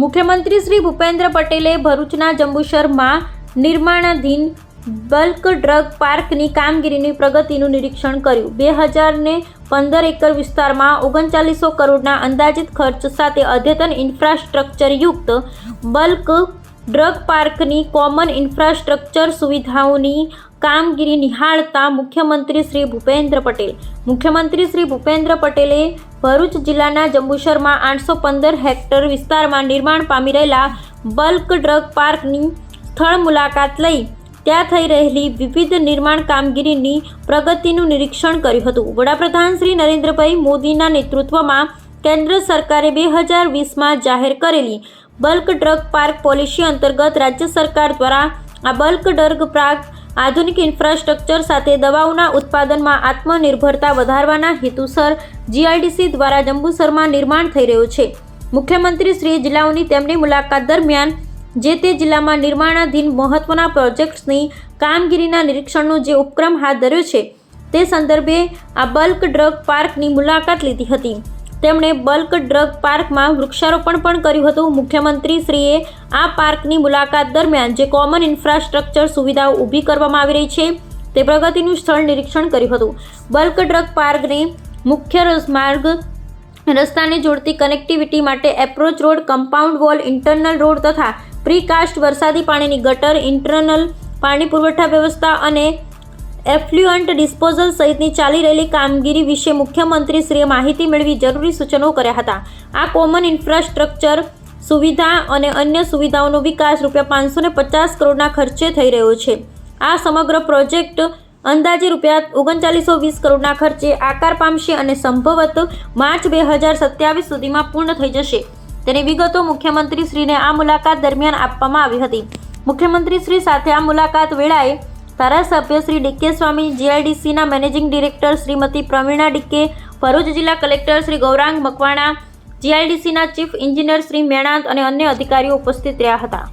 મુખ્યમંત્રી શ્રી ભૂપેન્દ્ર પટેલે ભરૂચના જંબુસરમાં નિર્માણાધીન બલ્ક ડ્રગ પાર્કની કામગીરીની પ્રગતિનું નિરીક્ષણ કર્યું. 2015 એકર વિસ્તારમાં 3900 કરોડના અંદાજિત ખર્ચ સાથે અદ્યતન ઇન્ફ્રાસ્ટ્રક્ચરયુક્ત બલ્ક ડ્રગ પાર્કની કોમન ઇન્ફ્રાસ્ટ્રક્ચર સુવિધાઓની કામગીરી નિહાળતા મુખ્યમંત્રી શ્રી ભૂપેન્દ્ર પટેલે ભરૂચ જિલ્લાના જંબુસરમાં 815 હેક્ટર વિસ્તારમાં નિર્માણ પામી રહેલા બલ્ક ડ્રગ પાર્કની સ્થળ મુલાકાત લઈ ત્યાં થઈ રહેલી વિવિધ નિર્માણ કામગીરીની પ્રગતિનું નિરીક્ષણ કર્યું હતું. વડાપ્રધાન શ્રી નરેન્દ્રભાઈ મોદીના નેતૃત્વમાં કેન્દ્ર સરકારે 2020માં જાહેર કરેલી બલ્ક ડ્રગ પાર્ક પોલિસી અંતર્ગત રાજ્ય સરકાર દ્વારા આ બલ્ક ડ્રગ પાર્ક આધુનિક ઇન્ફ્રાસ્ટ્રક્ચર સાથે દવાઓના ઉત્પાદનમાં આત્મનિર્ભરતા વધારવાના હેતુસર જીઆઈડીસી દ્વારા જંબુસરમાં નિર્માણ થઈ રહ્યું છે. મુખ્યમંત્રીશ્રીએ જિલ્લાઓની તેમની મુલાકાત દરમિયાન જે તે જિલ્લામાં નિર્માણાધીન મહત્વના પ્રોજેક્ટ્સની કામગીરીના નિરીક્ષણનો જે ઉપક્રમ હાથ ધર્યો છે તે સંદર્ભે આ બલ્ક ડ્રગ પાર્કની મુલાકાત લીધી હતી. તેમણે બલ્ક ડ્રગ પાર્કમાં વૃક્ષારોપણ પણ કર્યું હતું. મુખ્યમંત્રીશ્રીએ આ પાર્કની મુલાકાત દરમિયાન જે કોમન ઇન્ફ્રાસ્ટ્રક્ચર સુવિધાઓ ઊભી કરવામાં આવી રહી છે તે પ્રગતિનું સ્થળ નિરીક્ષણ કર્યું હતું. બલ્ક ડ્રગ પાર્કને મુખ્ય માર્ગ રસ્તાને જોડતી કનેક્ટિવિટી માટે approach road, compound wall, internal road તથા પ્રીકાસ્ટ વરસાદી પાણીની ગટર, ઇન્ટરનલ પાણી પુરવઠા વ્યવસ્થા અને એફ્લ્યુઅન્ટ ડિસ્પોઝલ સહિતની ચાલી રહેલી કામગીરી વિશે મુખ્યમંત્રીશ્રીએ માહિતી મેળવી જરૂરી સૂચનો કર્યા હતા. આ કોમન ઇન્ફ્રાસ્ટ્રક્ચર સુવિધા અને અન્ય સુવિધાઓનો વિકાસ ₹550 કરોડના ખર્ચે થઈ રહ્યો છે. આ સમગ્ર પ્રોજેક્ટ અંદાજે ₹3920 કરોડના ખર્ચે આકાર પામશે અને સંભવત માર્ચ 2027 સુધીમાં પૂર્ણ થઈ જશે. તેની વિગતો મુખ્યમંત્રીશ્રીને આ મુલાકાત દરમિયાન આપવામાં આવી હતી. મુખ્યમંત્રીશ્રી સાથે આ મુલાકાત વેળાએ ધારાસભ્ય શ્રી ડી.કે. સ્વામી, જીઆઈડીસીના managing director Shrimati Pravina D K., Bharuch જિલ્લા કલેક્ટર શ્રી ગૌરાંગ મકવાણા, જીઆઈડીસીના ચીફ એન્જિનિયર શ્રી મેણાત અને અન્ય અધિકારીઓ ઉપસ્થિત રહ્યા હતા.